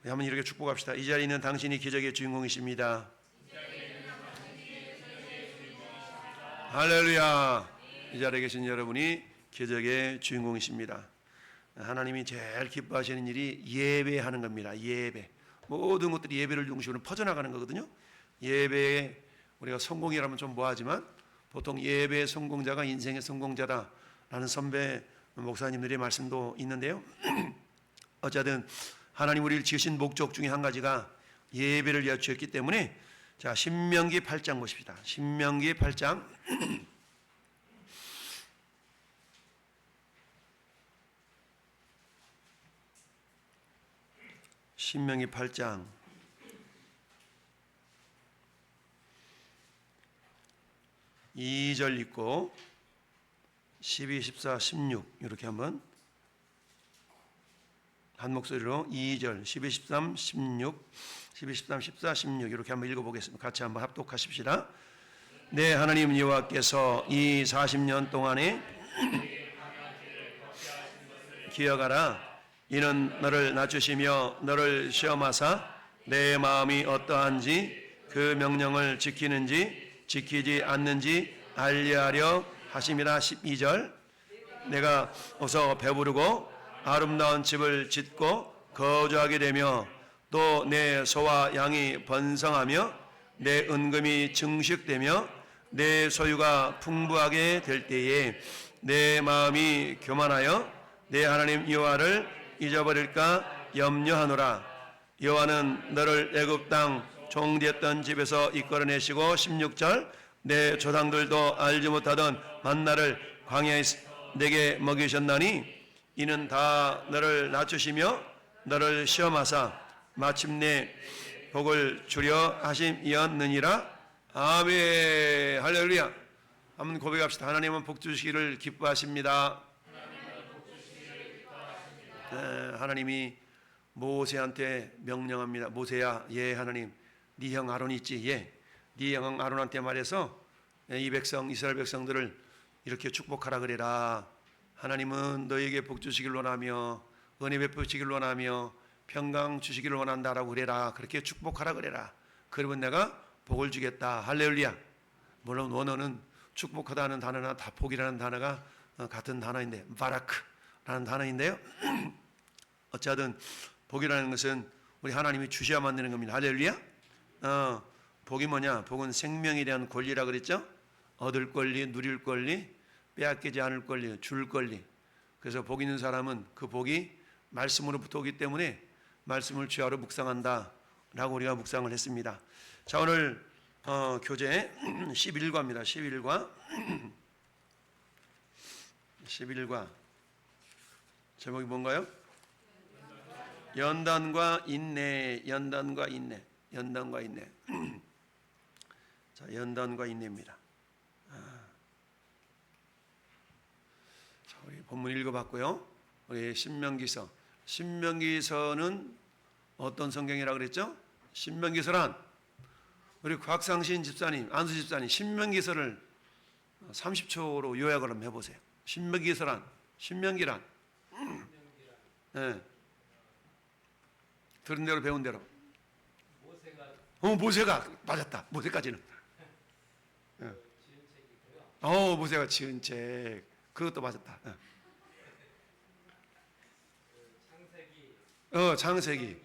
한번 이렇게 축복합시다. 이 자리에 있는 당신이 기적의 주인공이십니다. 할렐루야. 이 자리에 계신 여러분이 기적의 주인공이십니다. 하나님이 제일 기뻐하시는 일이 예배하는 겁니다. 예배. 모든 것들이 예배를 중심으로 퍼져나가는 거거든요. 예배에 우리가 성공이라면 좀 뭐하지만 보통 예배의 성공자가 인생의 성공자다라는 선배 목사님들의 말씀도 있는데요. 어쨌든 하나님 우리를 지으신 목적 중에 한 가지가 예배를 위하여 주셨기 때문에, 자, 신명기 8장 보십시다. 신명기 8장 신명기 8장 2절 읽고 12, 14, 16 이렇게 한번 한 목소리로 2절 12, 13, 16 12, 13, 14, 16 이렇게 한번 읽어보겠습니다. 같이 한번 합독하십시다. 내 하나님 여호와께서 이 40년 동안에 기억하라. 이는 너를 낮추시며 너를 시험하사 내 마음이 어떠한지 그 명령을 지키는지 지키지 않는지 알리하려 하심이라. 12절 내가 어서 배부르고 아름다운 집을 짓고 거주하게 되며 또 내 소와 양이 번성하며 내 은금이 증식되며 내 소유가 풍부하게 될 때에 내 마음이 교만하여 내 하나님 여호와를 잊어버릴까 염려하노라. 여호와는 너를 애굽 땅 종되었던 집에서 이끌어내시고 16절 내 조상들도 알지 못하던 만나를 광야에서 내게 먹이셨나니 이는 다 너를 낮추시며 너를 시험하사 마침내 복을 주려 하심이었느니라. 아멘. 할렐루야. 한번 고백합시다. 하나님은 복 주시기를 기뻐하십니다. 하나님이 모세한테 명령합니다. 모세야, 예 하나님, 네 형 아론 있지? 예. 네 형 아론한테 말해서 이 백성 이스라엘 백성들을 이렇게 축복하라 그래라. 하나님은 너에게 복 주시길 원하며 은혜 베푸시길 원하며 평강 주시기를 원한다라고 그래라. 그렇게 축복하라 그래라. 그러면 내가 복을 주겠다. 할렐루야. 물론 원어는 축복하다는 단어나 다 복이라는 단어가 같은 단어인데 바라크라는 단어인데요. 어쨌든 복이라는 것은 우리 하나님이 주셔야만 되는 겁니다. 할렐루야. 복이 뭐냐? 복은 생명에 대한 권리라 그랬죠. 얻을 권리, 누릴 권리, 빼앗기지 않을 권리, 줄 권리. 그래서 복 있는 사람은 그 복이 말씀으로부터 오기 때문에 말씀을 주야로 묵상한다 라고 우리가 묵상을 했습니다. 자, 오늘 교재 11과입니다. 11과 11과 제목이 뭔가요? 연단과 인내. 연단과 인내. 연단과 인내. 자, 연단과 인내입니다. 자, 우리 본문 읽어봤고요. 우리 신명기서. 신명기서는 어떤 성경이라고 그랬죠? 신명기서란 우리 곽상신 집사님, 안수 집사님 신명기서를 30초로 요약을 한번 해보세요. 신명기서란, 신명기란. 네. 들은 대로 배운 대로. 모세가 맞았다. 모세까지는. 네. 모세가 지은 책. 그것도 맞았다. 네. 창세기.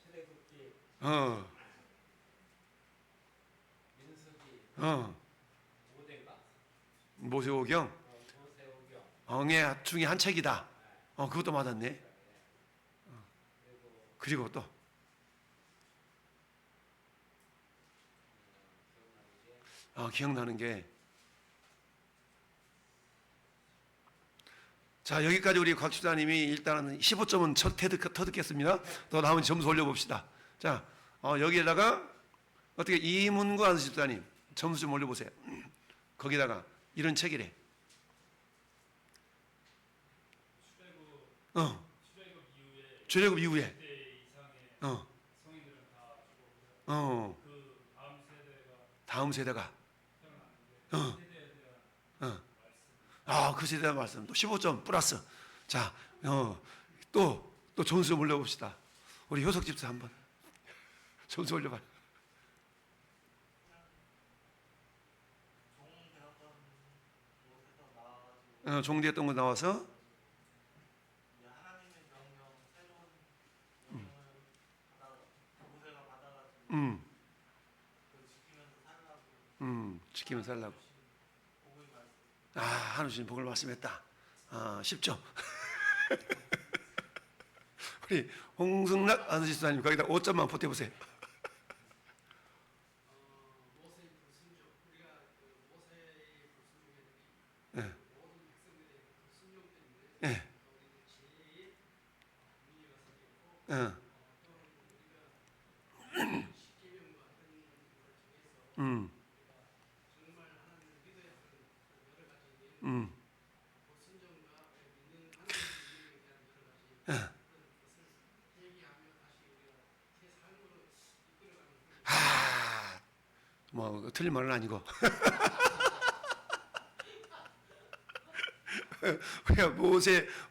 출애굽기. 민수기. 모세오경. 엉의 중에 한 책이다. 그것도 맞았네. 그리고 또 기억나는 게, 자, 여기까지 우리 곽 집사님이 일단은 15점은 터득했습니다. 더 나머지 점수 올려봅시다. 자, 여기에다가 어떻게 이문구 안수 집사님 점수 좀 올려보세요. 거기다가 이런 책이래. 출애굽 이후에 성인들은 다 죽었고요. 그 다음 세대가 그 세대의 말씀 또 15점 플러스. 자, 또 또 점수 올려봅시다. 우리 효석 집사 한번 점수 올려봐. 종되었던 거 나와서 지키면서 살라고. 하나님 복을 말씀했다. 10점. 우리 홍승락 안수집사님 거기다 5점만 보태보세요. 네. 네. 네. 음. 뭐 틀린 말은 아니고 우리가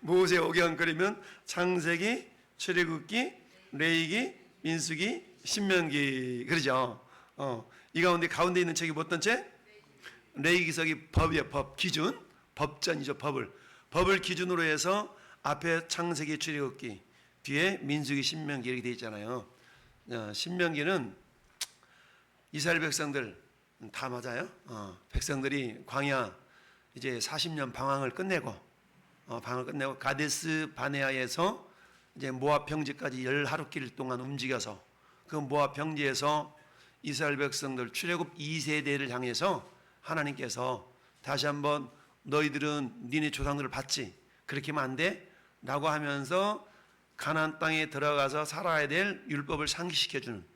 모세 오경거리면 창세기, 출애굽기, 레위기, 민수기, 신명기 그러죠. 이 가운데 있는 책이 어떤 책? 레위기석이 법이에요. 법 기준, 법전이죠. 법을 기준으로 해서 앞에 창세기, 출애굽기, 뒤에 민수기, 신명기 이렇게 돼 있잖아요. 신명기는 이스라엘 백성들 다 맞아요. 백성들이 광야 이제 40년 방황을 끝내고 가데스 바네아에서 이제 모압 평지까지 10하루길 동안 움직여서 그 모압 평지에서 이스라엘 백성들 출애굽 2세대를 향해서 하나님께서 다시 한번 너희들은 니네 조상들을 봤지 그렇게 하면 안 돼 라고 하면서 가나안 땅에 들어가서 살아야 될 율법을 상기시켜주는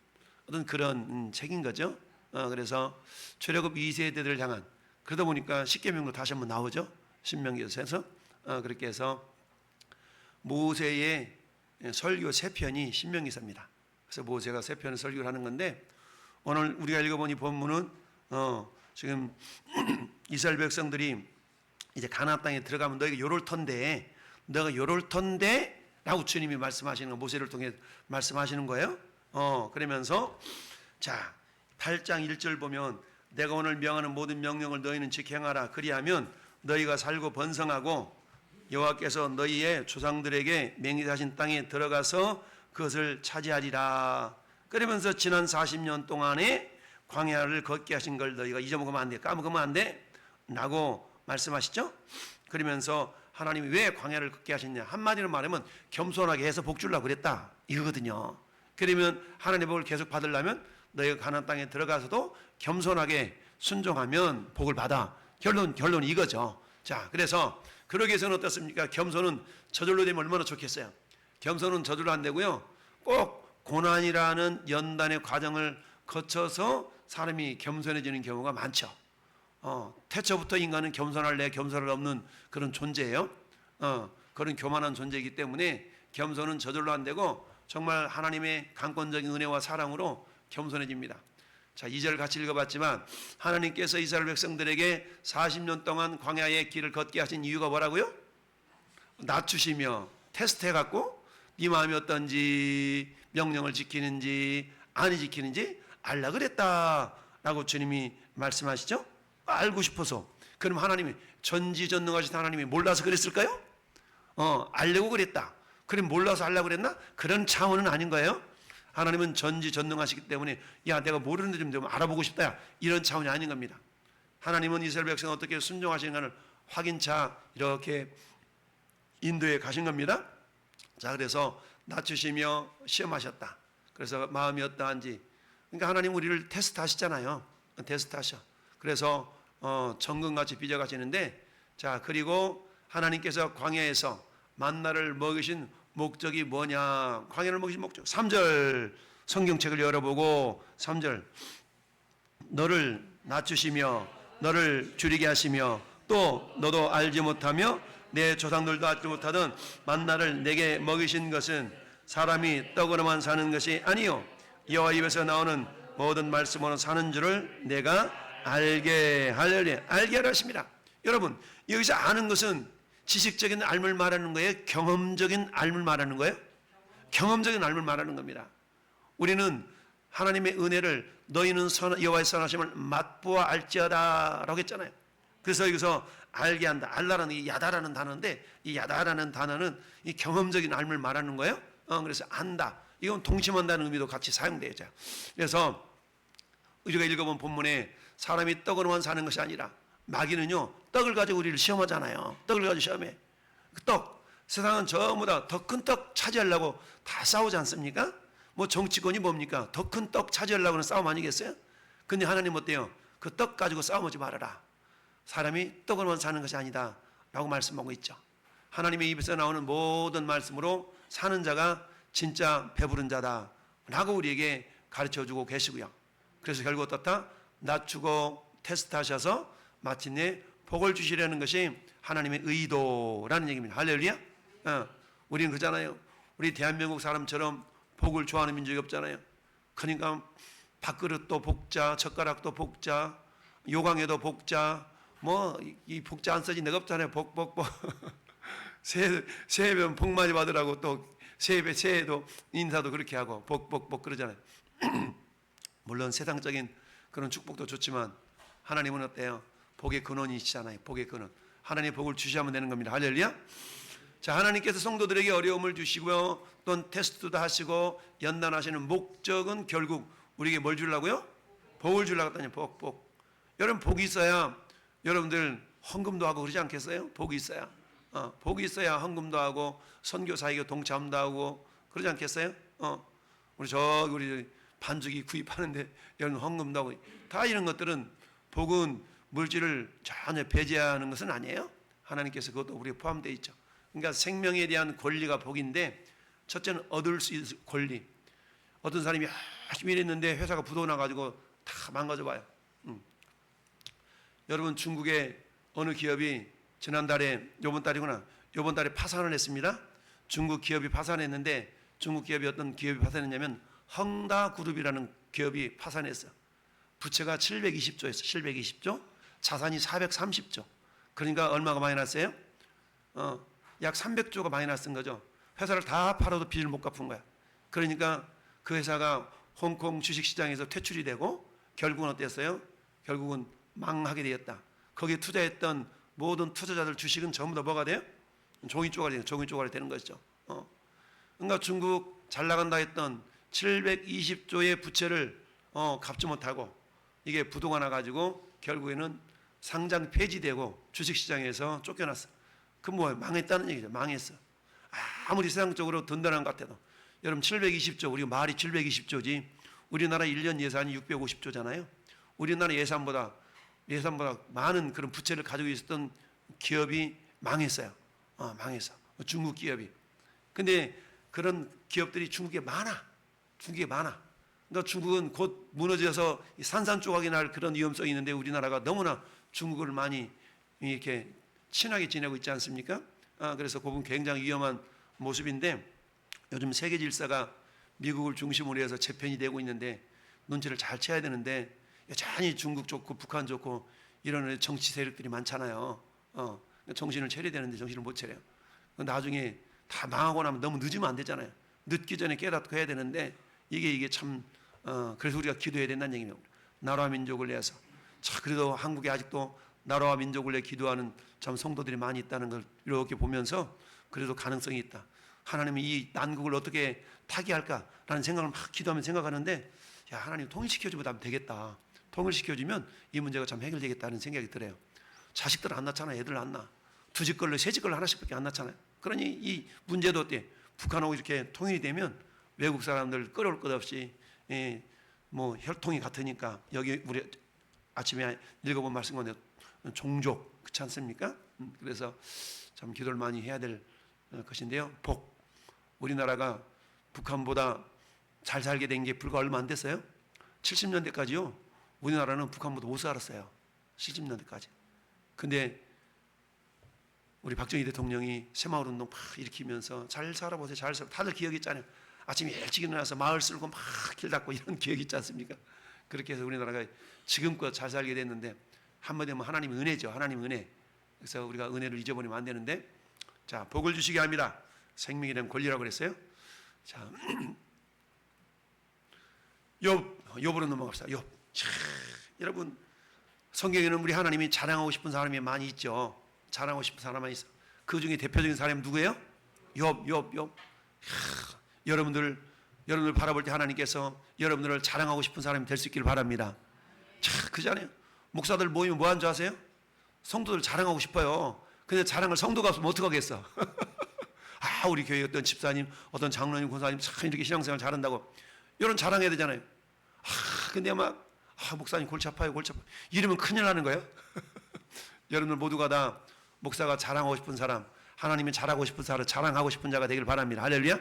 어떤 그런 책인 거죠. 그래서 출애굽 2세대들을 향한 그러다 보니까 십계명도 다시 한번 나오죠. 신명기에서 그렇게 해서 모세의 설교 3편이 신명기서입니다. 그래서 모세가 3편을 설교를 하는 건데 오늘 우리가 읽어본 이 본문은 지금 이스라엘 백성들이 이제 가나안 땅에 들어가면 너희가 요럴 터인데 너가 요럴 터인데 라고 주님이 말씀하시는 거 모세를 통해 말씀하시는 거예요. 그러면서 자 8장 1절 보면 내가 오늘 명하는 모든 명령을 너희는 지켜 행하라 그리하면 너희가 살고 번성하고 여호와께서 너희의 조상들에게 맹세하신 땅에 들어가서 그것을 차지하리라. 그러면서 지난 40년 동안에 광야를 걷게 하신 걸 너희가 잊어먹으면 안 돼 까먹으면 안 돼 라고 말씀하시죠. 그러면서 하나님이 왜 광야를 걷게 하셨냐 한마디로 말하면 겸손하게 해서 복 주려고 그랬다 이거거든요. 그러면 하나님의 복을 계속 받으려면 너희가 가나안 땅에 들어가서도 겸손하게 순종하면 복을 받아. 결론이 이거죠. 자, 그래서 그러기 위해서는 어떻습니까? 겸손은 저절로 되면 얼마나 좋겠어요. 겸손은 저절로 안 되고요. 꼭 고난이라는 연단의 과정을 거쳐서 사람이 겸손해지는 경우가 많죠. 태초부터 인간은 겸손할래 겸손할 없는 그런 존재예요. 그런 교만한 존재이기 때문에 겸손은 저절로 안 되고 정말 하나님의 강권적인 은혜와 사랑으로 겸손해집니다. 자, 2절 같이 읽어봤지만 하나님께서 이스라엘 백성들에게 40년 동안 광야의 길을 걷게 하신 이유가 뭐라고요? 낮추시며 테스트해갖고 네 마음이 어떤지 명령을 지키는지 안 지키는지 알라 그랬다라고 주님이 말씀하시죠. 알고 싶어서. 그럼 하나님이 전지전능하신 하나님이 몰라서 그랬을까요? 알려고 그랬다. 그럼 몰라서 알려고 그랬나? 그런 차원은 아닌 거예요. 하나님은 전지전능하시기 때문에 야 내가 모르는데 좀 알아보고 싶다 이런 차원이 아닌 겁니다. 하나님은 이스라엘 백성 어떻게 순종하시는가를 확인차 이렇게 인도에 가신 겁니다. 자, 그래서 낮추시며 시험하셨다. 그래서 마음이 어떠한지. 그러니까 하나님 우리를 테스트하시잖아요. 테스트하셔. 그래서 정금같이 빚어가시는데 자, 그리고 하나님께서 광야에서 만나를 먹이신 목적이 뭐냐? 광야를 먹이신 목적. 3절 성경책을 열어보고 3절 너를 낮추시며 너를 줄이게 하시며 또 너도 알지 못하며 내 조상들도 알지 못하던 만나를 내게 먹이신 것은 사람이 떡으로만 사는 것이 아니요 여호와 입에서 나오는 모든 말씀으로 사는 줄을 내가 알게 하려 하십니다. 여러분 여기서 아는 것은 지식적인 알물 말하는 거예요? 경험적인 알물 말하는 거예요? 경험적인 삶을 말하는 겁니다. 우리는 하나님의 은혜를 너희는 여호와의 선하심을 맛보아 알지어다라고 했잖아요. 그래서 여기서 알게 한다, 알라라는 이 야다라는 단어인데, 이 야다라는 단어는 이 경험적인 삶을 말하는 거예요. 그래서 안다, 이건 동침한다는 의미도 같이 사용되죠. 그래서 우리가 읽어본 본문에 사람이 떡으로만 사는 것이 아니라, 마귀는요 떡을 가지고 우리를 시험하잖아요. 떡을 가지고 시험해. 그 떡, 세상은 전부 다 더 큰 떡 차지하려고 다 싸우지 않습니까? 뭐 정치권이 뭡니까? 더 큰 떡 차지하려고 하는 싸움 아니겠어요? 근데 하나님 어때요? 그 떡 가지고 싸우지 말아라. 사람이 떡으로만 사는 것이 아니다 라고 말씀하고 있죠. 하나님의 입에서 나오는 모든 말씀으로 사는 자가 진짜 배부른 자다 라고 우리에게 가르쳐주고 계시고요. 그래서 결국 어떻다? 낮추고 테스트하셔서 마침내 복을 주시려는 것이 하나님의 의도라는 얘기입니다. 할렐루야. 우리는 그잖아요. 우리 대한민국 사람처럼 복을 좋아하는 민족이 없잖아요. 그러니까 밥그릇도 복자, 젓가락도 복자, 요강에도 복자, 뭐 이 복자 안 써진 데가 없잖아요. 복복복. 새해면 복 많이 받으라고, 또 새해도 인사도 그렇게 하고 복복복 그러잖아요. 물론 세상적인 그런 축복도 좋지만 하나님은 어때요? 복의 근원이시잖아요. 복의 근원. 하나님의 복을 주시면 되는 겁니다. 할렐루야. 자, 하나님께서 성도들에게 어려움을 주시고요, 또 테스트도 하시고 연단하시는 목적은 결국 우리에게 뭘 주려고요? 복을 주려고 했더니 복. 여러분, 복이 있어야 여러분들 헌금도 하고 그러지 않겠어요? 복이 있어야. 복이 있어야 헌금도 하고 선교 사역에 동참도 하고 그러지 않겠어요? 우리 반죽이 구입하는데 여러분 헌금도 하고, 다 이런 것들은, 복은 물질을 전혀 배제하는 것은 아니에요. 하나님께서 그것도 우리에 포함되어 있죠. 그러니까 생명에 대한 권리가 복인데, 첫째는 얻을 수 있는 권리. 어떤 사람이 열심히 일했는데 회사가 부도 나가지고 다 망가져 봐요. 여러분, 중국의 어느 기업이 요번 달에 파산을 했습니다. 중국 기업이 파산했는데, 중국 기업이 어떤 기업이 파산했냐면 헝다그룹이라는 기업이 파산했어요. 부채가 720조였어요. 720조. 자산이 430조. 그러니까 얼마가 마이너스예요? 약 300조가 마이너스인 거죠. 회사를 다 팔아도 빚을 못 갚은 거야. 그러니까 그 회사가 홍콩 주식시장에서 퇴출이 되고, 결국은 어땠어요? 결국은 망하게 되었다. 거기에 투자했던 모든 투자자들 주식은 전부 다 뭐가 돼요? 종이 쪼가리 되는 것이죠. 그러니까 중국 잘 나간다 했던 720조의 부채를 갚지 못하고 이게 부도가 나가지고 결국에는 상장 폐지되고 주식시장에서 쫓겨났어. 그 뭐예요? 망했다는 얘기죠. 망했어. 아무리 세상적으로 든든한 것 같아도. 여러분, 720조, 우리가 말이 720조지 우리나라 1년 예산이 650조잖아요. 우리나라 예산보다 많은 그런 부채를 가지고 있었던 기업이 망했어요. 망했어. 중국 기업이. 근데 그런 기업들이 중국에 많아. 그러니까 중국은 곧 무너져서 산산조각이 날 그런 위험성이 있는데, 우리나라가 너무나 중국을 많이 이렇게 친하게 지내고 있지 않습니까? 그래서 그건 굉장히 위험한 모습인데, 요즘 세계 질서가 미국을 중심으로 해서 재편이 되고 있는데 눈치를 잘 채야 되는데, 여전히 중국 좋고 북한 좋고 이런 정치 세력들이 많잖아요. 정신을 차려야 되는데 정신을 못 차려요. 나중에 다 망하고 나면 너무 늦으면 안 되잖아요. 늦기 전에 깨닫고 해야 되는데, 이게 참 그래서 우리가 기도해야 된다는 얘기입니다. 나라와 민족을 위해서. 자, 그래도 한국에 아직도 나라와 민족을 위해 기도하는 참 성도들이 많이 있다는 걸 이렇게 보면서 그래도 가능성이 있다. 하나님이 이 난국을 어떻게 타개할까라는 생각을 막 기도하면 생각하는데, 야, 하나님 통일시켜주면 되겠다. 통일시켜주면 이 문제가 참 해결되겠다는 생각이 들어요. 자식들 안 낳잖아. 애들 안 낳아. 두 집 걸로 세 집 걸로 하나씩밖에 안 낳잖아요. 그러니 이 문제도 어때? 북한하고 이렇게 통일이 되면 외국 사람들 끌어올 것 없이 뭐 혈통이 같으니까, 여기 우리 아침에 읽어본 말씀 가운데 종족 그렇지 않습니까? 그래서 참 기도를 많이 해야 될 것인데요. 복. 우리나라가 북한보다 잘 살게 된 게 불과 얼마 안 됐어요. 70년대까지요. 우리나라는 북한보다 못 살았어요. 70년대까지. 근데 우리 박정희 대통령이 새마을운동 막 일으키면서 잘 살아보세요. 잘 살아. 다들 기억이 있잖아요. 아침에 일찍 일어나서 마을 쓸고 막 길 닦고 이런 기억이 있지 않습니까? 그렇게 해서 우리나라가 지금껏 잘 살게 됐는데, 한마디로 하면 하나님의 은혜죠. 하나님의 은혜. 그래서 우리가 은혜를 잊어버리면 안 되는데, 자, 복을 주시게 합니다. 생명이란 권리라고 그랬어요. 자, 욥으로 넘어갑시다. 욥. 여러분, 성경에는 우리 하나님이 자랑하고 싶은 사람이 많이 있죠. 자랑하고 싶은 사람이 많이 있어. 그 중에 대표적인 사람이 누구예요? 욥. 여러분들 바라볼 때 하나님께서 여러분들을 자랑하고 싶은 사람이 될 수 있기를 바랍니다. 자, 그잖아요. 목사들 모이면 뭐 하는 줄 아세요? 성도들 자랑하고 싶어요. 근데 자랑을 성도가 없으면 어떡하겠어? 아, 우리 교회 어떤 집사님, 어떤 장로님, 권사님 참 이렇게 신앙생활 잘한다고. 이런 자랑해야 되잖아요. 근데 목사님 골치 아파요. 이러면 큰일 나는 거예요. 여러분들 모두가 다 목사가 자랑하고 싶은 사람, 하나님이 잘하고 싶은 사람, 자랑하고 싶은 자가 되길 바랍니다. 할렐루야.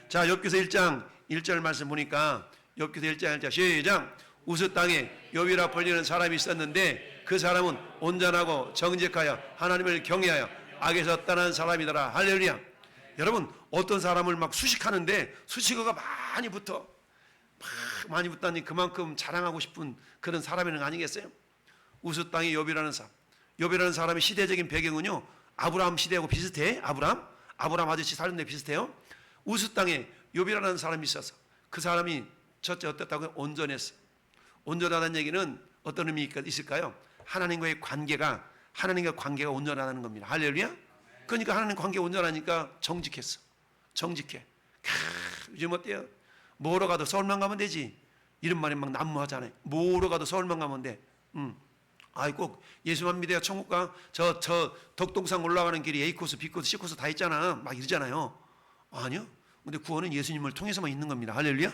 자, 욥기서 1장 1절 말씀 보니까 욥기서 1장 1절 시작. 우스 땅에 욥이라 불리는 사람이 있었는데 그 사람은 온전하고 정직하여 하나님을 경외하여 악에서 떠난 사람이더라. 할렐루야. 여러분, 어떤 사람을 막 수식하는데 수식어가 많이 붙다니 그만큼 자랑하고 싶은 그런 사람이 아니겠어요? 우스 땅에 욥이라는 사람. 욥이라는 사람의 시대적인 배경은요, 아브라함 시대하고 비슷해. 아브라함 아저씨 사는 데 비슷해요. 우스 땅에 욥이라는 사람이 있어서 그 사람이 첫째 어땠다고요? 온전했어. 온전하다는 얘기는 어떤 의미가 있을까요? 하나님과의 관계가 온전하다는 겁니다. 할렐루야. 그러니까 하나님 관계가 온전하니까 정직했어. 정직해. 요즘 어때요? 뭐로 가도 서울만 가면 되지. 이런 말이 막 난무하잖아요. 뭐로 가도 서울만 가면 돼. 꼭 예수만 믿어야 천국 가. 저 덕동산 올라가는 길이 A코스, B코스, C코스 다 있잖아. 막 이러잖아요. 아니요. 근데 구원은 예수님을 통해서만 있는 겁니다. 할렐루야.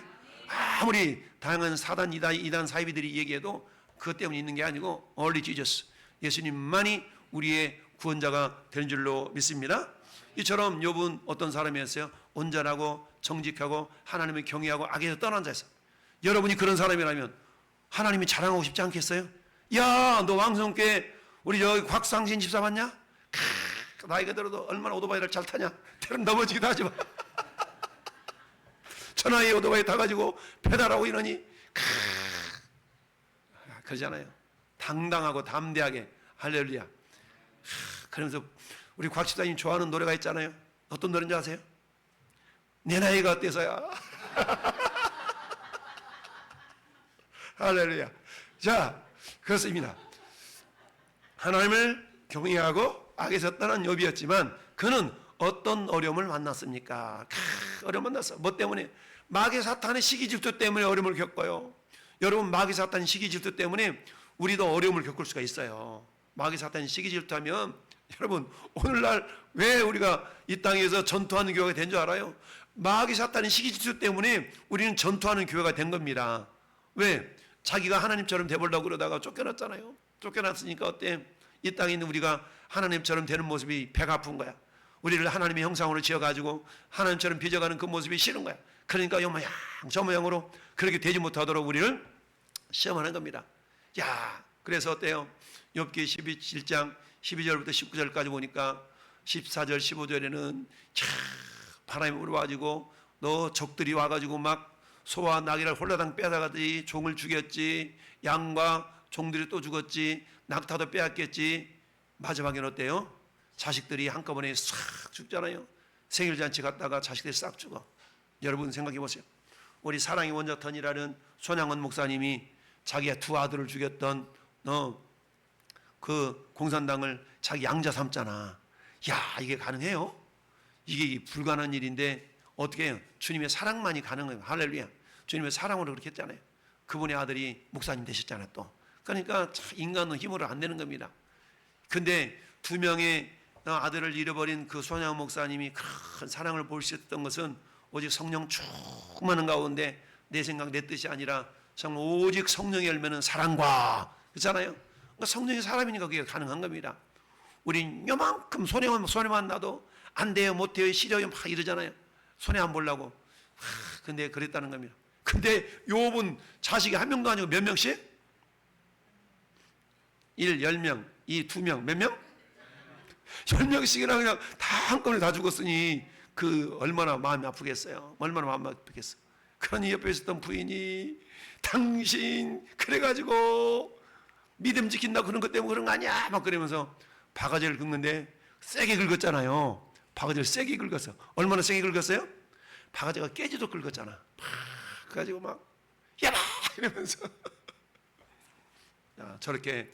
아무리 다양한 사단, 이단 사이비들이 얘기해도 그것 때문에 있는 게 아니고 only Jesus, 예수님만이 우리의 구원자가 되는 줄로 믿습니다. 이처럼 욥은 어떤 사람이었어요? 온전하고 정직하고 하나님을 경외하고 악에서 떠난 자였어요. 여러분이 그런 사람이라면 하나님이 자랑하고 싶지 않겠어요? 야, 너 왕성교회 우리 여기 곽상신 집사 봤냐? 나이가 들어도 얼마나 오토바이를 잘 타냐? 때론 넘어지기도 하지만 천하의 오토바이 타가지고 페달하고 이러니 그러잖아요. 당당하고 담대하게. 할렐루야. 그러면서 우리 곽 집사님 좋아하는 노래가 있잖아요. 어떤 노래인지 아세요? 내 나이가 어때서야. 할렐루야. 자, 그렇습니다. 하나님을 경외하고 악에서 떠난 욥이었지만 그는 어떤 어려움을 만났습니까? 어려움 만났어. 뭐 때문에? 마귀 사탄의 시기 질투 때문에 어려움을 겪어요. 여러분, 마귀 사탄의 시기 질투 때문에 우리도 어려움을 겪을 수가 있어요. 마귀 사탄이 시기 질투하면 여러분, 오늘날 왜 우리가 이 땅에서 전투하는 교회가 된 줄 알아요? 마귀 사탄의 시기 질투 때문에 우리는 전투하는 교회가 된 겁니다. 왜? 자기가 하나님처럼 돼보려고 그러다가 쫓겨났잖아요. 쫓겨났으니까 어때? 이 땅에 있는 우리가 하나님처럼 되는 모습이 배가 아픈 거야. 우리를 하나님의 형상으로 지어가지고 하나님처럼 빚어가는 그 모습이 싫은 거야. 그러니까 요 모양 저 모양으로 그렇게 되지 못하도록 우리를 시험하는 겁니다. 야, 그래서 어때요? 욥기 11장 12절부터 19절까지 보니까 14절 15절에는 참 바람이 불어가지고 너 적들이 와가지고 막 소와 나귀를 홀라당 빼앗아가지, 종을 죽였지, 양과 종들이 또 죽었지, 낙타도 빼앗겼지. 마지막에는 어때요? 자식들이 한꺼번에 싹 죽잖아요. 생일잔치 갔다가 자식들이 싹 죽어. 여러분 생각해 보세요. 우리 사랑의 원자턴이라는 손양원 목사님이 자기의 두 아들을 죽였던 그 공산당을 자기 양자 삼잖아. 야, 이게 가능해요? 이게 불가능한 일인데 어떻게 해요? 주님의 사랑만이 가능해요. 할렐루야. 주님의 사랑으로 그렇게 했잖아요. 그분의 아들이 목사님 되셨잖아요. 또 그러니까 인간은 힘으로 안 되는 겁니다. 근데 두 명의 아들을 잃어버린 그 손양 목사님이 큰 사랑을 볼 수 있었던 것은 오직 성령 충만한 가운데 내 생각 내 뜻이 아니라 정말 오직 성령의 열매는 사랑과, 그렇잖아요. 그러니까 성령이 사람이니까 그게 가능한 겁니다. 우린 요만큼 손해만 나도 안 돼요, 못 돼요, 싫어요 막 이러잖아요. 손해 안 보려고. 근데 그랬다는 겁니다. 근데 욥은 자식이 한 명도 아니고 몇 명씩? 1, 10명, 2, 2명, 몇 명? 10명씩이나 그냥 다 한꺼번에 다 죽었으니 그 얼마나 마음이 아프겠어요. 얼마나 마음이 아프겠어. 그러니 옆에 있었던 부인이 당신 그래가지고 믿음 지킨다고 그런 것 때문에 그런 거 아니야 막 그러면서 바가지를 긁는데 세게 긁었잖아요. 바가지를 세게 긁었어. 얼마나 세게 긁었어요? 바가지가 깨지도 긁었잖아. 팍 그래가지고 막 야라 이러면서 야, 저렇게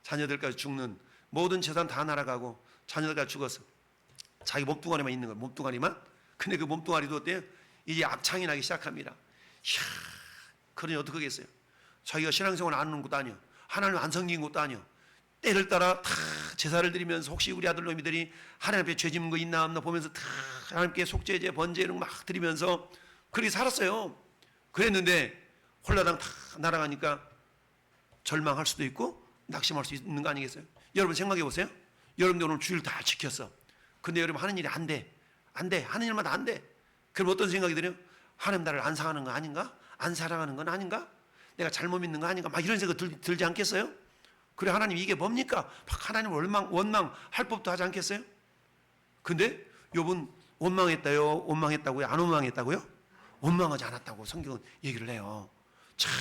자녀들까지 죽는, 모든 재산 다 날아가고 자녀들까지 죽었어. 자기 몸뚱아리만 있는 거야. 몸뚱아리만. 근데 그 몸뚱아리도 어때요? 이제 악창이 나기 시작합니다. 이야, 그러니 어떡하겠어요? 자기가 신앙생활 안 하는 것도 아니야. 하나님 안 섬긴 것도 아니야. 때를 따라 다 제사를 드리면서 혹시 우리 아들놈이들이 하나님 앞에 죄 짓는 거 있나 없나 보면서 다 하나님께 속죄제, 번제 이런 거 막 드리면서 그렇게 살았어요. 그랬는데 홀라당 다 날아가니까 절망할 수도 있고 낙심할 수 있는 거 아니겠어요? 여러분 생각해 보세요. 여러분들 오늘 주일 다 지켰어. 근데 여러분 하는 일이 안 돼. 안 돼. 하는 일마다 안 돼. 그럼 어떤 생각이 들어요? 하나님 나를 안 사랑하는 거 아닌가? 안 사랑하는 건 아닌가? 내가 잘못 믿는 거 아닌가? 막 이런 생각 들지 않겠어요? 그래, 하나님 이게 뭡니까? 막 하나님 원망할 법도 하지 않겠어요? 근데 욥은 원망했다요? 원망했다고요? 안 원망했다고요? 원망하지 않았다고 성경은 얘기를 해요. 참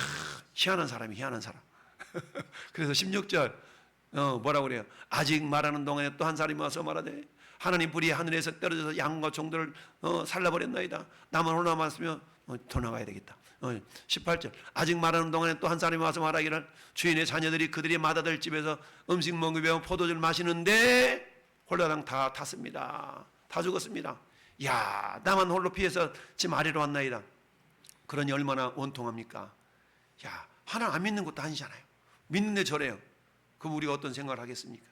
희한한 사람이 희한한 사람. 그래서 16절 뭐라고 그래요? 아직 말하는 동안에 또 한 사람이 와서 말하되 하나님 불이 하늘에서 떨어져서 양과 종들을 살라버렸나이다. 나만 홀로 남았으면 더 나가야 되겠다. 18절 아직 말하는 동안에 또 한 사람이 와서 말하기를 주인의 자녀들이 그들이 맏아들 집에서 음식 먹으며 포도주를 마시는데 홀라당 다 탔습니다. 다 죽었습니다. 야, 나만 홀로 피해서 지금 아래로 왔나이다. 그러니 얼마나 원통합니까? 야, 하나 안 믿는 것도 아니잖아요. 믿는데 저래요. 그럼 우리가 어떤 생각을 하겠습니까?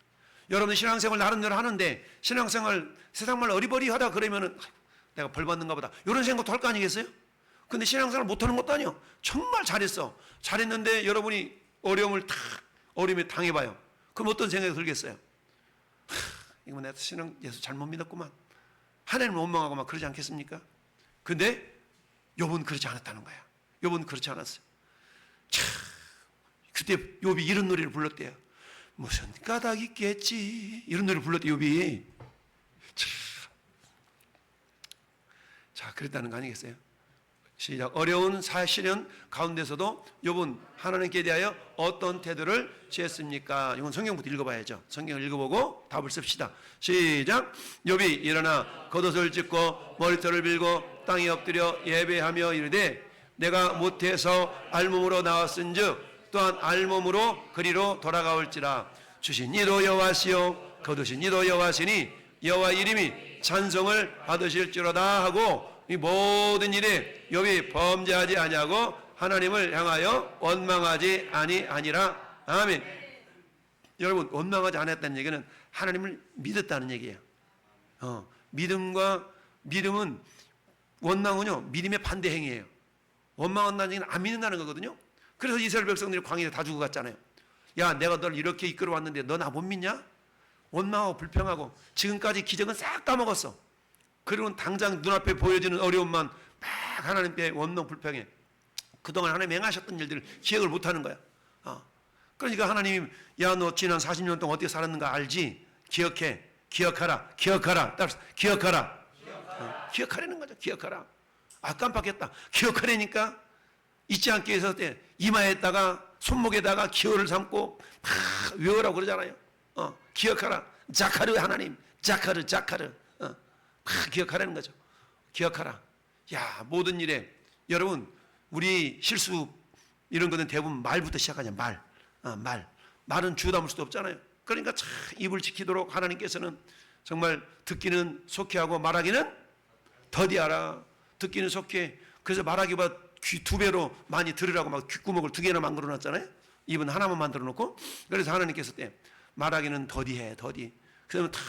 여러분 신앙생활 나름대로 하는데 신앙생활 세상말 어리버리하다 그러면은 내가 벌 받는가 보다 이런 생각도 할 거 아니겠어요? 근데 신앙생활 못하는 것도 아니에요. 정말 잘했어. 잘했는데 여러분이 어려움에 당해봐요. 그럼 어떤 생각이 들겠어요? 이거 내가 신앙 예수 잘못 믿었구만. 하나님을 원망하고 막 그러지 않겠습니까? 근데 욥은 그렇지 않았다는 거야. 욥은 그렇지 않았어요. 참, 그때 욥이 이런 노래를 불렀대요. 무슨 까닭 있겠지. 이런 노래를 불렀대 욥이. 자, 그랬다는 거 아니겠어요? 시작. 어려운 시련 가운데서도 욥은 하나님께 대하여 어떤 태도를 취했습니까? 이건 성경부터 읽어봐야죠. 성경을 읽어보고 답을 씁시다. 시작. 욥이 일어나 겉옷을 찢고 머리털을 빌고 땅에 엎드려 예배하며 이르되 내가 모태에서 알몸으로 나왔은즉 또한 알몸으로 그리로 돌아가올지라. 주신 이도 여호와시요 거두신 이도 여호와시니 여호와 이름이 찬송을 받으실지로다 하고 이 모든 일에 욥이 범죄하지 아니하고 하나님을 향하여 원망하지 아니하니라. 아멘. 여러분 원망하지 않았다는 얘기는 하나님을 믿었다는 얘기예요. 믿음은 원망은요 믿음의 반대 행위예요. 원망한다는 얘기는 안 믿는다는 거거든요. 그래서 이스라엘 백성들이 광야에 다 죽어갔잖아요. 야, 내가 널 이렇게 이끌어 왔는데 너 나 못 믿냐? 원망하고 불평하고 지금까지 기적은 싹 까먹었어. 그리고 당장 눈앞에 보여지는 어려움만 막 하나님께 원망 불평해. 그동안 하나님 행하셨던 일들을 기억을 못하는 거야. 그러니까 하나님이 야, 너 지난 40년 동안 어떻게 살았는가 알지? 기억해. 기억하라. 따라서 기억하라. 기억하라는 거죠. 기억하라. 깜빡했다. 기억하라니까 잊지 않게 해서 이마에다가 손목에다가 기호를 삼고 막 외우라고 그러잖아요. 기억하라. 자카르 하나님. 자카르. 기억하라는 거죠. 기억하라. 야, 모든 일에 여러분 우리 실수 이런 거는 대부분 말부터 시작하냐. 말은 주워 담을 수도 없잖아요. 그러니까 참 입을 지키도록 하나님께서는 정말 듣기는 속히 하고 말하기는 더디하라. 듣기는 속히. 그래서 말하기보다 귀 2배로 많이 들으라고 막 귓구멍을 2개나 만들어 놨잖아요. 입은 하나만 만들어 놓고. 그래서 하나님께서 말하기는 더디해. 그러면 다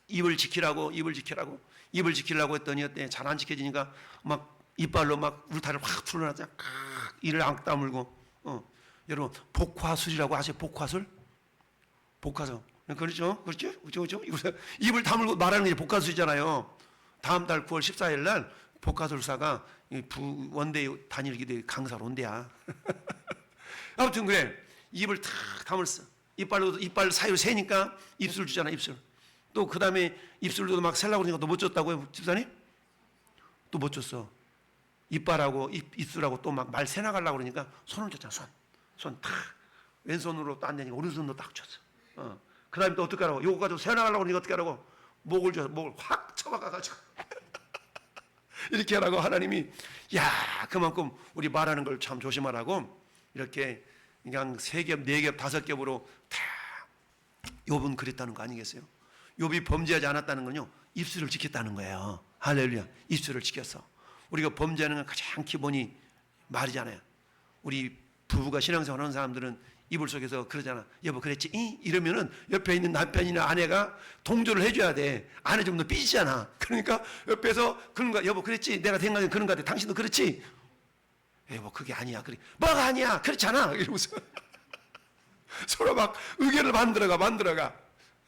입을 지키라고 했더니 잘 안 지켜지니까 막 이빨로 막 울타리를 확 풀어놨잖아. 이를 안 다물고. 여러분 복화술이라고 아세요? 복화술? 그렇죠? 입을 다물고 말하는 게 복화술이잖아요. 다음 달 9월 14일 날 복화술사가 원대 단일 기대 강사로 온대야. 아무튼 그래. 입을 탁 다물었어. 이빨 사이로 세니까 입술 주잖아. 입술. 또 그 다음에 입술도 막 세려고 그러니까 또 못 줬다고요, 집사님? 또 못 줬어. 이빨하고 입술하고 또 막 말 새나가려고 그러니까 손을 줬잖아. 손 탁. 왼손으로 또 안 되니까 오른손으로 딱 줬어. 그 다음에 또 어떻게 하라고? 요거 가지고 새나가려고 그러니까 어떻게 하라고? 목을 확 쳐박아가지고 이렇게 하라고 하나님이, 야, 그만큼 우리 말하는 걸 참 조심하라고 이렇게 그냥 3겹, 4겹, 5겹으로 다 욥은 그랬다는 거 아니겠어요? 욥이 범죄하지 않았다는 건요, 입술을 지켰다는 거예요. 할렐루야. 입술을 지켰어. 우리가 범죄하는 건 가장 기본이 말이잖아요. 우리 부부가 신앙생활 하는 사람들은 이불 속에서 그러잖아. 여보 그랬지? 이러면은 옆에 있는 남편이나 아내가 동조를 해줘야 돼. 아내 좀 더 삐지잖아. 그러니까 옆에서 그런 거, 여보 그랬지? 내가 생각엔 그런 거 같아. 당신도 그렇지? 여보 그게 아니야. 그래. 뭐가 아니야? 그렇잖아. 이러면서 서로 막 의견을 만들어가.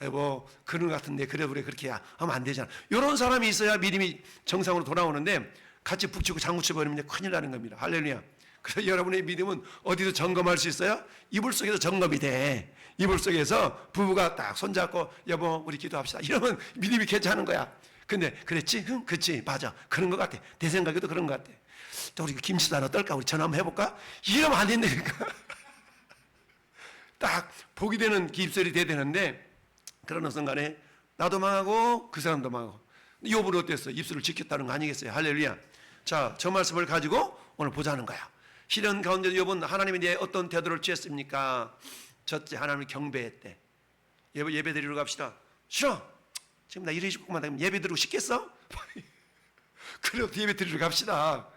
여보 그런 것 같은데 그래 그렇게 하면 안 되잖아. 이런 사람이 있어야 믿음이 정상으로 돌아오는데 같이 북치고 장구쳐 버리면 큰일 나는 겁니다. 할렐루야. 그래서 여러분의 믿음은 어디서 점검할 수 있어요? 이불 속에서 점검이 돼. 이불 속에서 부부가 딱 손잡고 여보 우리 기도합시다 이러면 믿음이 괜찮은 거야. 근데 그랬지? 응 그치 맞아 그런 것 같아. 내 생각에도 그런 것 같아. 또 우리 김치도 하나 떨까? 우리 전화 한번 해볼까? 이러면 안 된다니까. 딱 복이 되는 입술이 돼야 되는데 그러는 순간에 나도 망하고 그 사람도 망하고. 욥은 어땠어? 입술을 지켰다는 거 아니겠어요? 할렐루야. 자, 저 말씀을 가지고 오늘 보자는 거야. 시련 가운데 욥은 하나님에 대해 어떤 태도를 취했습니까? 첫째, 하나님을 경배했대. 예배 드리러 갑시다. 싫어. 지금 나 일이 조금만 예배 드리고 싶겠어? 그래도 예배 드리러 갑시다.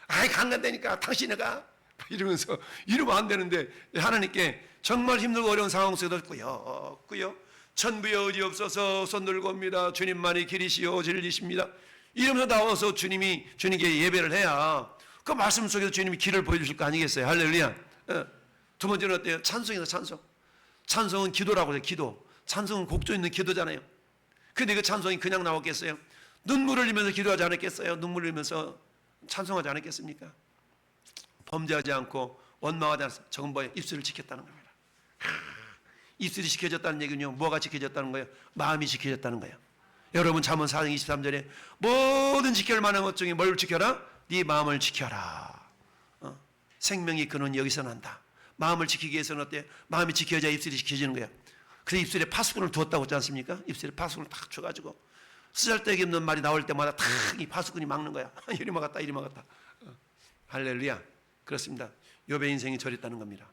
아이 간다니까 당신이 가. 이러면서 이러면 안 되는데 하나님께 정말 힘들고 어려운 상황 속에도 꾸역 천부의 의지 없어서 손 들고 옵니다. 주님만이 길이시요 진리십니다. 이러면서 나와서 주님께 예배를 해야 그 말씀 속에서 주님이 길을 보여주실 거 아니겠어요? 할렐루야. 두 번째는 어때요? 찬송이다. 찬송은 기도라고 해요. 기도. 찬송은 곡조 있는 기도잖아요. 근데 그 찬송이 그냥 나왔겠어요? 눈물을 흘리면서 기도하지 않았겠어요? 눈물을 흘리면서 찬송하지 않았겠습니까? 범죄하지 않고 원망하지 않았어요. 저건 뭐예요? 입술을 지켰다는 겁니다. 입술이 지켜졌다는 얘기는요, 뭐가 지켜졌다는 거예요? 마음이 지켜졌다는 거예요. 여러분 잠언 4장 23절에 모든 지킬 만한 것 중에 뭘 지켜라? 네 마음을 지켜라. 생명의 근원 여기서 난다. 마음을 지키기 위해서는 어때요? 마음이 지켜져야 입술이 지켜지는 거예요. 그래서 입술에 파수꾼을 두었다고 했지 않습니까? 입술에 파수꾼을 탁 줘가지고 쓰잘데기 없는 말이 나올 때마다 탁 이 파수꾼이 막는 거야. 이리 막았다 이리 막았다. 할렐루야. 그렇습니다. 욥의 인생이 저랬다는 겁니다.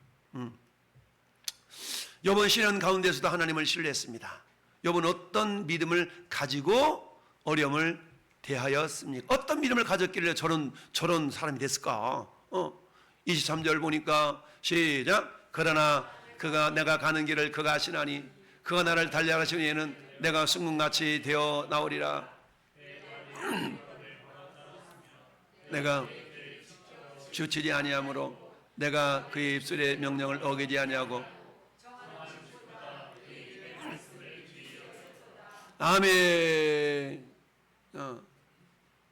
욥은 시련 가운데서도 하나님을 신뢰했습니다. 욥은 어떤 믿음을 가지고 어려움을 대하였습니까? 어떤 믿음을 가졌길래 저런 사람이 됐을까? 23절 보니까 시작. 그러나 그가 내가 가는 길을 그가 아시나니 그가 나를 달려가시는 이에는 내가 순금같이 되어 나오리라. 내가 주치지 아니하므로 내가 그의 입술의 명령을 어기지 아니하고. 아멘.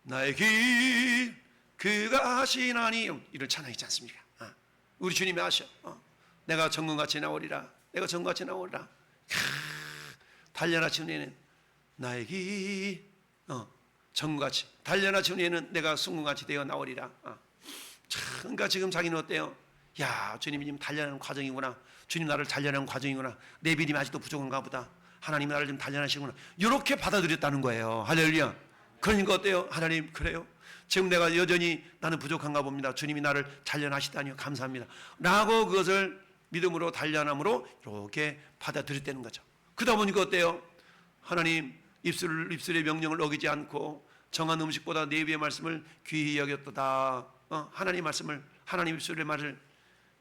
나의 길 그가 아시나니 이런 찬양 있지 않습니까? 우리 주님이 아셔. 내가 정금같이 나오리라. 내가 정금같이 나오리라. 달려나 주님은 나의 길 정금같이 달려나 주님은 내가 순금같이 되어 나오리라. 그러니까 지금 자기는 어때요? 야, 주님이 지금 단련하는 과정이구나. 주님 나를 단련하는 과정이구나. 내 믿음이 아직도 부족한가 보다. 하나님 나를 좀 단련하시구나. 이렇게 받아들였다는 거예요. 할렐루야. 그러니까 어때요? 하나님 그래요? 지금 내가 여전히 나는 부족한가 봅니다. 주님이 나를 단련하시다니요. 감사합니다. 라고 그것을 믿음으로 단련함으로 이렇게 받아들였다는 거죠. 그러다 보니까 어때요? 하나님 입술의 명령을 어기지 않고 정한 음식보다 내 입의 말씀을 귀히 여겼도다. 하나님 말씀을 하나님 입술의 말을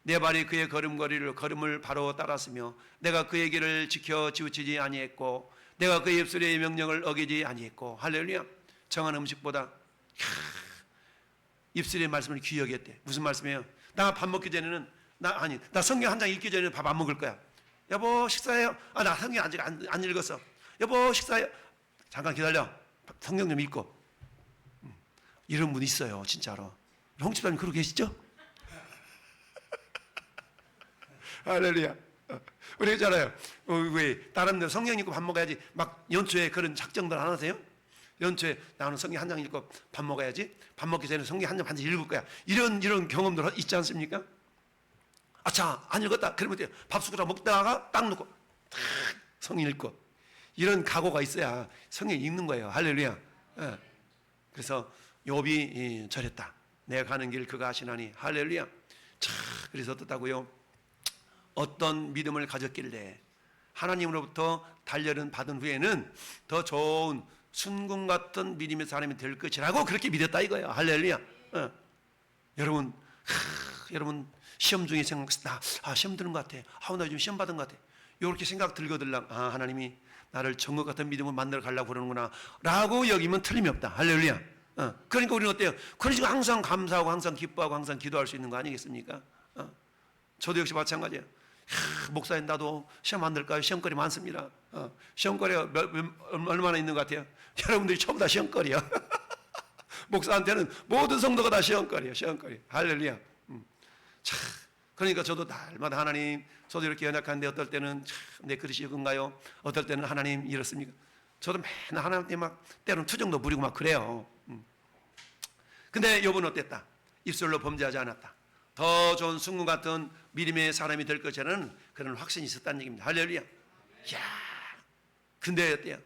내 발이 그의 걸음을 바로 따랐으며 내가 그의 길을 지켜 지우치지 아니했고 내가 그의 입술의 명령을 어기지 아니했고. 할렐루야. 정한 음식보다 입술의 말씀을 귀히 여겼대. 무슨 말씀이에요? 나 밥 먹기 전에는 나 성경 한 장 읽기 전에는 밥 안 먹을 거야. 여보 식사해요? 나 성경 아직 안 읽었어. 여보 식사해요? 잠깐 기다려. 성경 좀 읽고. 이런 분 있어요 진짜로. 홍집사님 그러고 계시죠? 할렐루야. 우리 있잖아요. 왜 다른 데 성경 읽고 밥 먹어야지 막 연초에 그런 작정들 안 하세요? 연초에 나는 성경 한 장 읽고 밥 먹어야지. 밥 먹기 전에 성경 한 장 읽을 거야. 이런 경험들 있지 않습니까? 아차 안 읽었다. 그러면 돼요. 밥 숟가락 먹다가 딱 놓고 탁 성경 읽고. 이런 각오가 있어야 성경 읽는 거예요. 할렐루야. 그래서 욥이 저랬다. 내가 가는 길 그가 아시나니. 할렐루야. 자, 그래서 어떻다고요? 어떤 믿음을 가졌길래 하나님으로부터 단련을 받은 후에는 더 좋은 순금 같은 믿음의 사람이 될 것이라고 그렇게 믿었다 이거예요. 할렐루야. 여러분, 여러분 시험 중에 생각했다. 시험 드는 것 같아. 나 요즘 시험 받은 것 같아. 이렇게 생각 들거들랑 하나님이 나를 정것 같은 믿음을 만들어 가려고 그러는구나 라고 여기면 틀림이 없다. 할렐루야. 그러니까 우리는 어때요? 그러니까 항상 감사하고 항상 기뻐하고 항상 기도할 수 있는 거 아니겠습니까? 저도 역시 마찬가지예요. 목사님 나도 시험 안 들까요? 시험거리 많습니다. 시험거리가 얼마나 있는 것 같아요? 여러분들이 전부 다 시험거리야. 목사한테는 모든 성도가 다 시험거리야. 시험거리. 할렐루야. 참, 그러니까 저도 날마다 하나님, 저도 이렇게 연약한데 어떨 때는 내 그릇이 적은가요? 어떨 때는 하나님 이렇습니까? 저도 맨날 하나님한테 막 때로는 투정도 부리고 막 그래요. 근데 욥은 어땠다? 입술로 범죄하지 않았다. 더 좋은 순금 같은 믿음의 사람이 될 것이라는 그런 확신이 있었다는 얘기입니다. 할렐루야. 야, 근데 어때요?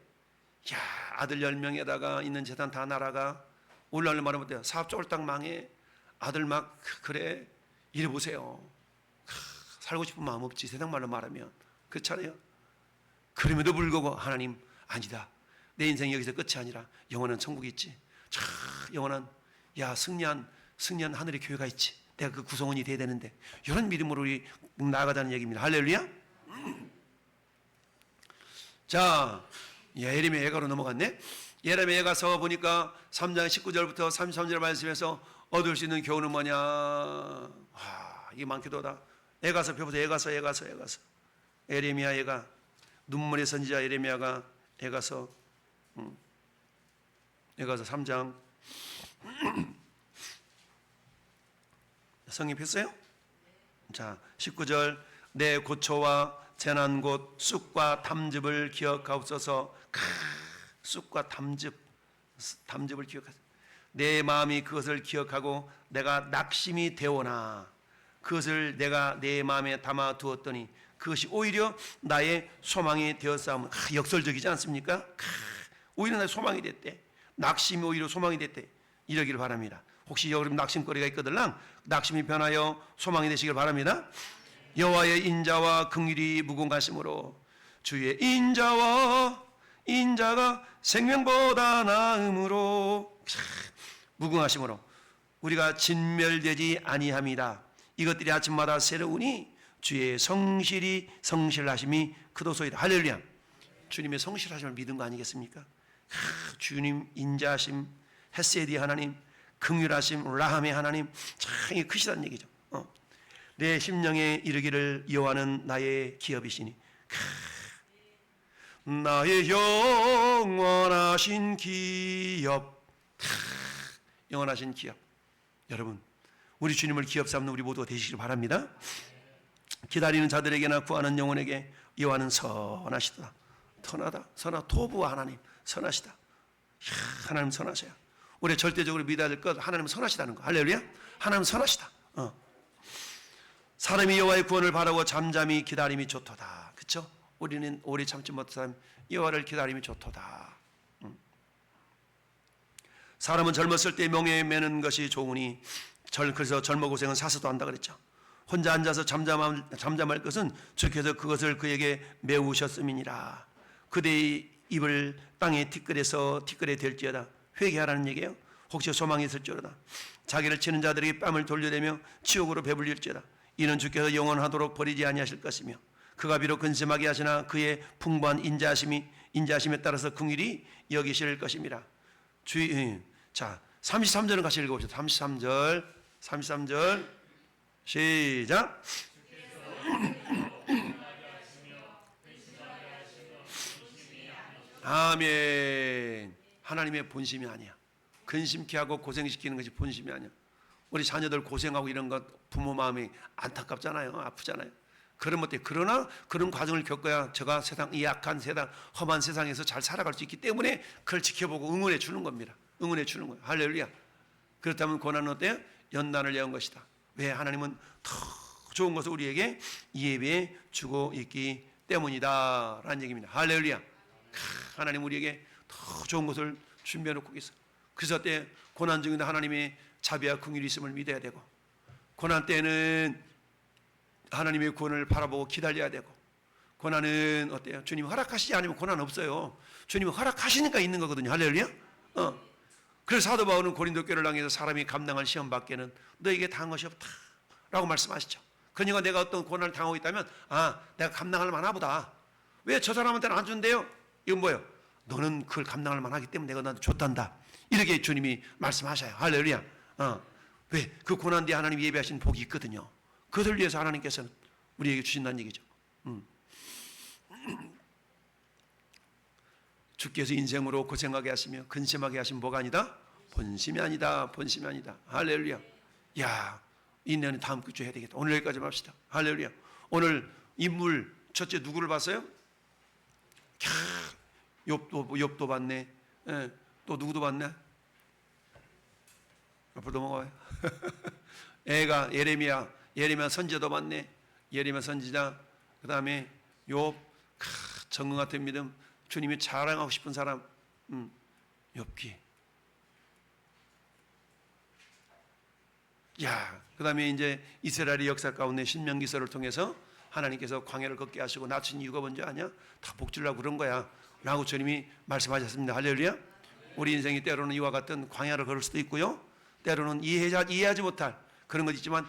야, 아들 10명에다가 있는 재산 다 날아가. 오늘날 말하면 어때요? 사업 쫄딱 망해. 아들 막 그래. 이래 보세요. 살고 싶은 마음 없지. 세상 말로 말하면 그렇잖아요. 그럼에도 불구하고 하나님 아니다. 내 인생 여기서 끝이 아니라 영원한 천국이 있지. 참 영원한 승리한 하늘의 교회가 있지. 내가 그 구성원이 돼야 되는데 이런 믿음으로 우리 나아가자는 얘기입니다. 할렐루야. 자, 예레미야 예가로 넘어갔네. 예레미야 예가서 보니까 3장 19절부터 33절 말씀에서 얻을 수 있는 교훈은 뭐냐. 이게 많기도 하다. 예가서 펴보세요. 예가서 예레미야 예가 눈물의 선지자 예레미야가 예가서 3장 성립했어요? 자, 19절 내 고초와 재난 곧 쑥과 담즙을 기억하옵소서. 쑥과 담즙을 기억하소서. 내 마음이 그것을 기억하고 내가 낙심이 되오나 그것을 내가 내 마음에 담아 두었더니 그것이 오히려 나의 소망이 되었사오면. 역설적이지 않습니까? 오히려 나의 소망이 됐대. 낙심이 오히려 소망이 됐대. 이러기를 바랍니다. 혹시 여러분 낙심거리가 있거들랑 낙심이 변하여 소망이 되시길 바랍니다. 여호와의 인자와 긍휼이 무궁하심으로 주의 인자가 생명보다 나음으로 무궁하심으로 우리가 진멸되지 아니함이다. 이것들이 아침마다 새로우니 주의 성실하심이 그도소이다. 할렐루야. 주님의 성실하심을 믿은 거 아니겠습니까? 주님 인자하심, 헤세디 하나님, 긍휼하심, 라함의 하나님, 참 이게 크시다는 얘기죠. 내 심령에 이르기를 여호와는 나의 기업이시니. 나의 영원하신 기업. 영원하신 기업. 여러분, 우리 주님을 기업 삼는 우리 모두가 되시길 바랍니다. 기다리는 자들에게나 구하는 영혼에게 여호와는 선하시다. 선하 토부와 하나님 선하시다. 하나님 선하셔요. 우리 절대적으로 믿어야 될 것 하나님은 선하시다는 거. 할렐루야. 하나님은 선하시다. 사람이 여호와의 구원을 바라고 잠잠히 기다림이 좋도다. 그렇죠? 우리는 오래 참지 못한 사람 여호와를 기다림이 좋도다. 사람은 젊었을 때 명예에 매는 것이 좋으니 그래서 젊어 고생은 사서도 한다 그랬죠. 혼자 앉아서 잠잠할 것은 주께서 그것을 그에게 메우셨음이니라. 그대의 입을 땅에 티끌에 될지어다. 회개하라는 얘기예요. 혹시 소망이 있을지어다. 자기를 치는 자들에게 뺨을 돌려대며 치욕으로 배불릴지어다. 이는 주께서 영원하도록 버리지 아니하실 것이며 그가 비록 근심하게 하시나 그의 풍부한 인자하심에 따라서 긍휼히 여기실 것입니다. 자, 33절은 같이 읽어보죠. 33절 시작. 아멘. 하나님의 본심이 아니야. 근심케 하고 고생시키는 것이 본심이 아니야. 우리 자녀들 고생하고 이런 것 부모 마음이 안타깝잖아요. 아프잖아요. 그러나 그런 과정을 겪어야 제가 이 약한 세상, 험한 세상에서 잘 살아갈 수 있기 때문에 그걸 지켜보고 응원해 주는 겁니다. 응원해 주는 거예요. 할렐루야. 그렇다면 고난은 어때요? 연단을 예언 것이다. 왜? 하나님은 더 좋은 것을 우리에게 예배해 주고 있기 때문이다 라는 얘기입니다. 할렐루야. 하나님 우리에게 더 좋은 것을 준비해 놓고 있어. 그래서 어때? 고난 중에도 하나님의 자비와 긍휼이 있음을 믿어야 되고, 고난 때는 하나님의 구원을 바라보고 기다려야 되고, 고난은 어때요? 주님 허락하시지 않으면 고난 없어요. 주님이 허락하시니까 있는 거거든요. 할렐루야. 그래서 사도 바울은 고린도 교회를 향해서 사람이 감당할 시험 밖에는 너에게 당한 것이 없다 라고 말씀하시죠. 그러니까 내가 어떤 고난을 당하고 있다면 내가 감당할 만하다 보다. 왜 저 사람한테는 안 준대요? 이건 뭐예요? 너는 그걸 감당할 만하기 때문에 내가 너한테 줬단다. 이렇게 주님이 말씀하셔요. 할렐루야. 왜? 그 고난 뒤에 하나님 예배하신 복이 있거든요. 그것을 위해서 하나님께서는 우리에게 주신다는 얘기죠. 주께서 인생으로 고생하게 하시며 근심하게 하신 뭐가 아니다? 본심이 아니다. 본심이 아니다. 할렐루야. 야, 이 내용은 다음 주에 해야 되겠다. 오늘 여기까지 합시다. 할렐루야. 오늘 인물 첫째 누구를 봤어요? 욥도 봤네. 또 누구도 봤네? 앞으로 넘어가요. 애가 예레미야 선지자도 봤네. 예레미야 선지자. 그 다음에 욥, 정금 같은 믿음, 주님이 자랑하고 싶은 사람, 욥기. 그 다음에 이제 이스라엘의 역사 가운데 신명기서를 통해서 하나님께서 광야를 걷게 하시고 낮춘 이유가 뭔지 아냐? 다 복주려고 그런 거야 라고 주님이 말씀하셨습니다. 할렐루야. 우리 인생이 때로는 이와 같은 광야를 걸을 수도 있고요, 때로는 이해하지 못할 그런 것 있지만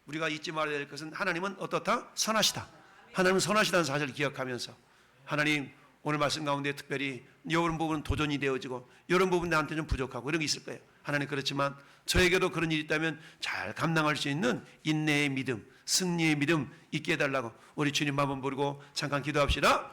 우리가 잊지 말아야 될 것은 하나님은 어떻다? 선하시다. 하나님은 선하시다는 사실을 기억하면서, 하나님 오늘 말씀 가운데 특별히 이런 부분은 도전이 되어지고 이런 부분 나한테 좀 부족하고 이런 게 있을 거예요. 하나님 그렇지만 저에게도 그런 일이 있다면 잘 감당할 수 있는 인내의 믿음, 승리의 믿음 있게 해달라고 우리 주님 한번 부르고 잠깐 기도합시다.